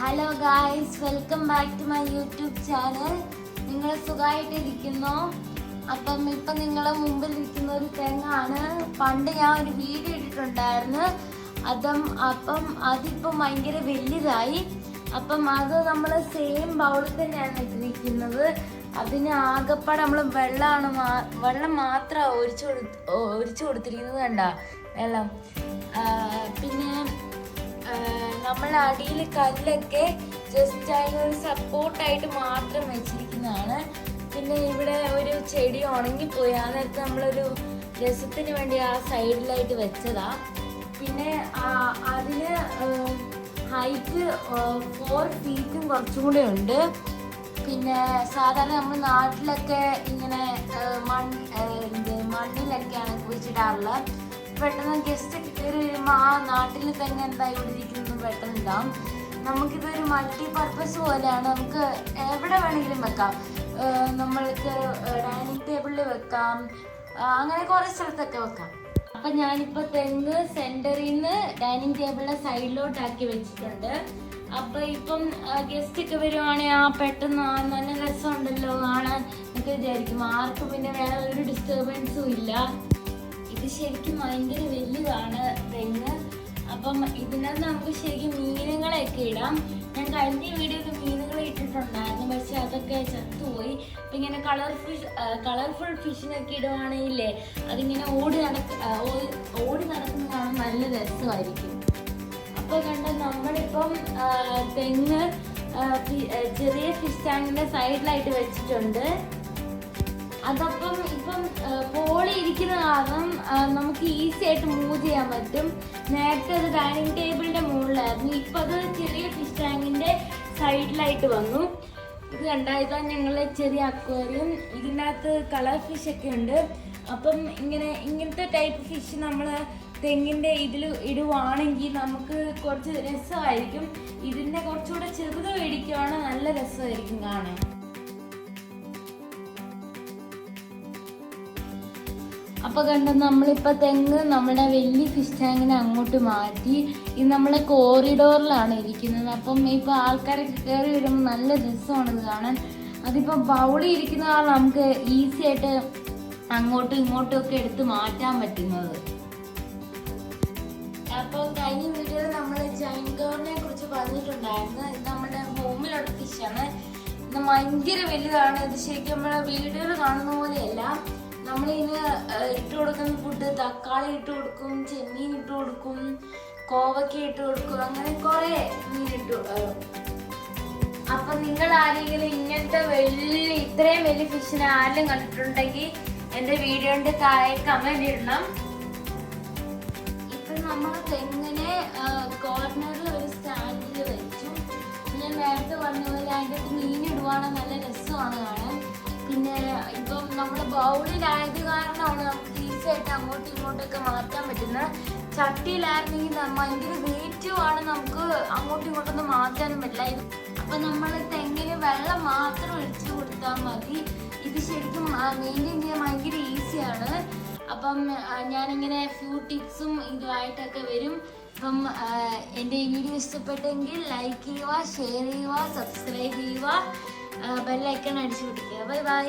Hello guys, welcome back to my YouTube channel. നിങ്ങൾ സുഖമായിട്ടിരിക്കുന്നു? അപ്പം ഇപ്പം നിങ്ങളെ മുമ്പിൽ ഇരിക്കുന്ന ഒരു തെങ്ങാണ്. പണ്ട് ഞാൻ ഒരു വീഡിയോ ഇട്ടിട്ടുണ്ടായിരുന്നു. അപ്പം അതിപ്പം ഭയങ്കര വലുതായി. അപ്പം അത് നമ്മൾ സെയിം ബൗളിൽ തന്നെയാണ് ഇട്ടിരിക്കുന്നത്. അതിന് ആകപ്പാടെ നമ്മൾ വെള്ളം മാത്രമാണ് ഒഴിച്ചു കൊടുത്തിരിക്കുന്നത്. കണ്ട വെള്ളം. പിന്നെ നമ്മളെ അടിയിൽ കല്ലൊക്കെ ജസ്റ്റ് അതിനൊരു സപ്പോർട്ടായിട്ട് മാത്രം വെച്ചിരിക്കുന്നതാണ്. പിന്നെ ഇവിടെ ഒരു ചെടി ഉണങ്ങിപ്പോയി. ആ നേരത്തെ നമ്മളൊരു രസത്തിന് വേണ്ടി ആ സൈഡിലായിട്ട് വെച്ചതാ. പിന്നെ അതിന് ഹൈറ്റ് 4 ഫീറ്റും കുറച്ചും കൂടെ ഉണ്ട്. പിന്നെ സാധാരണ നമ്മൾ നാട്ടിലൊക്കെ ഇങ്ങനെ മണ്ണിലൊക്കെയാണ് കുഴിച്ചിടാറുള്ളത്. പെട്ടെന്ന് ഗസ്റ്റ് ഒക്കെ കയറി വരുമ്പോൾ ആ നാട്ടിൽ തന്നെ എന്താ ഇവിടെ ഇരിക്കുന്നത് പെട്ടെന്ന് ഇടാം. നമുക്കിതൊരു മൾട്ടി പർപ്പസ് പോലെയാണ്. നമുക്ക് എവിടെ വേണമെങ്കിലും വെക്കാം. നമ്മൾക്ക് ഡൈനിങ് ടേബിളിൽ വെക്കാം, അങ്ങനെ കുറേ സ്ഥലത്തൊക്കെ വെക്കാം. അപ്പം ഞാനിപ്പോൾ തെങ്ങ് സെൻറ്ററിൽ നിന്ന് ഡൈനിങ് ടേബിളിൻ്റെ സൈഡിലോട്ടാക്കി വെച്ചിട്ടുണ്ട്. അപ്പം ഇപ്പം ഗസ്റ്റ് ഒക്കെ വരുവാണെങ്കിൽ പെട്ടെന്ന് നല്ല രസമുണ്ടല്ലോ കാണാൻ ഒക്കെ വിചാരിക്കും. ആർക്കും പിന്നെ വേറെ ഒരു ഡിസ്റ്റർബൻസും ഇല്ല. ഇത് ശരിക്കും ഭയങ്കര വലുതാണ് തെങ്ങ്. അപ്പം ഇതിനകത്ത് നമുക്ക് ശരിക്കും മീനുകളെയൊക്കെ ഇടാം. ഞാൻ കഴിഞ്ഞ വീഡിയോയിൽ മീനുകളെ ഇട്ടിട്ടുണ്ടായിരുന്നു, പക്ഷെ അതൊക്കെ ചത്തുപോയി. അപ്പം ഇങ്ങനെ കളർഫുൾ ഫിഷിനൊക്കെ ഇടുവാണെങ്കിലേ അതിങ്ങനെ ഓടി നടക്കുന്നതാണ് നല്ല രസമായിരിക്കും. അപ്പോൾ കണ്ട നമ്മളിപ്പം തെങ്ങ് ചെറിയ ഫിഷ് ടാങ്കിൻ്റെ സൈഡിലായിട്ട് വെച്ചിട്ടുണ്ട്. അതപ്പം ഇപ്പം പോളി ഇരിക്കുന്ന കാരണം നമുക്ക് ഈസി ആയിട്ട് മൂവ് ചെയ്യാൻ പറ്റും. നേരത്തെ അത് ഡൈനിങ് ടേബിളിന്റെ മുകളിലായിരുന്നു. ഇപ്പം അത് ചെറിയ ഫിഷ് ടാങ്കിന്റെ സൈഡിലായിട്ട് വന്നു. ഇത് കണ്ടാൽ ഞങ്ങളെ ചെറിയ അക്വേറിയം. ഇതിനകത്ത് കളർ ഫിഷ് ഒക്കെ ഉണ്ട്. അപ്പം ഇങ്ങനത്തെ ടൈപ്പ് ഫിഷ് നമ്മൾ തെങ്ങിന്റെ ഇതിൽ ഇടുവാണെങ്കിൽ നമുക്ക് കുറച്ച് രസമായിരിക്കും. ഇതിന്റെ കുറച്ചുകൂടെ ചെറുത് മേടിക്കുവാണെങ്കിൽ നല്ല രസമായിരിക്കും കാണാൻ. അപ്പോൾ കണ്ട നമ്മളിപ്പോൾ തെങ്ങ് നമ്മുടെ വലിയ ഫിഷ് ടാങ്കിനെ അങ്ങോട്ട് മാറ്റി. ഇത് നമ്മളെ കോറിഡോറിലാണ് ഇരിക്കുന്നത്. അപ്പം ഇപ്പോൾ ആൾക്കാരൊക്കെ കയറി വരുമ്പോൾ നല്ല രസമാണിത് കാണാൻ. അതിപ്പോൾ ബൗളിൽ ഇരിക്കുന്ന കാരണം നമുക്ക് ഈസി ആയിട്ട് അങ്ങോട്ടും ഇങ്ങോട്ടും ഒക്കെ എടുത്ത് മാറ്റാൻ പറ്റുന്നത്. അപ്പോൾ കഴിഞ്ഞ വീഡിയോയിൽ നമ്മൾ ജൈൻഗോറിനെ കുറിച്ച് പറഞ്ഞിട്ടുണ്ടായിരുന്നു. ഇത് നമ്മുടെ ഹോമിലുള്ള ഫിഷാണ്. ഇത് ഭയങ്കര വലുതാണ്. ഇത് ശരിക്കും നമ്മളെ വീഡിയോയിൽ കാണുന്ന പോലെയല്ല. നമ്മളിതിന് ഇട്ട് കൊടുക്കുന്ന ഫുഡ് തക്കാളി ഇട്ട് കൊടുക്കും, ചെമ്മീൻ ഇട്ട് കൊടുക്കും, കോവയ്ക്ക ഇട്ട് കൊടുക്കും, അങ്ങനെ കുറെ മീൻ ഇട്ടു. അപ്പൊ നിങ്ങൾ ആരെങ്കിലും ഇങ്ങനത്തെ ഇത്രയും വലിയ ഫിഷിനെ ആരെങ്കിലും കണ്ടിട്ടുണ്ടെങ്കിൽ എന്റെ വീഡിയോന്റെ താഴെ കമന്റ് ഇടണം. ഇപ്പൊ നമ്മൾ തെങ്ങിനെ കോർണറിൽ ഒരു സ്റ്റാൻഡിൽ വെച്ചു. ഞാൻ നേരത്തെ പറഞ്ഞ പോലെ അതിൻ്റെ മീൻ ഇടുവാണെങ്കിൽ നല്ല രസമാണ് കാണാൻ. പിന്നെ ഇപ്പം നമ്മുടെ ബൗളിലായത് കാരണമാണ് നമുക്ക് ഈസി ആയിട്ട് അങ്ങോട്ടും ഇങ്ങോട്ടൊക്കെ മാറ്റാൻ പറ്റുന്നത്. ചട്ടിയിലായിരുന്നെങ്കിൽ ഭയങ്കര വെയിറ്റുമാണ്, നമുക്ക് അങ്ങോട്ടും ഇങ്ങോട്ടൊന്നും മാറ്റാനും പറ്റില്ല. അപ്പം നമ്മൾ തെങ്ങിന് വെള്ളം മാത്രം ഒഴിച്ചു കൊടുത്താൽ മതി. ഇത് ശരിക്കും മെയിൻറ്റെയിൻ ചെയ്യാൻ ഭയങ്കര ഈസിയാണ്. അപ്പം ഞാനിങ്ങനെ ഫ്യൂ ടിപ്സും ഇതുമായിട്ടൊക്കെ വരും. അപ്പം എൻ്റെ ഈ വീഡിയോ ഇഷ്ടപ്പെട്ടെങ്കിൽ ലൈക്ക് ചെയ്യുക, ഷെയർ ചെയ്യുക, സബ്സ്ക്രൈബ് ചെയ്യുക, ബെല്ലൈക്കൺ അടിച്ചു പിടിക്കുക. Bye bye.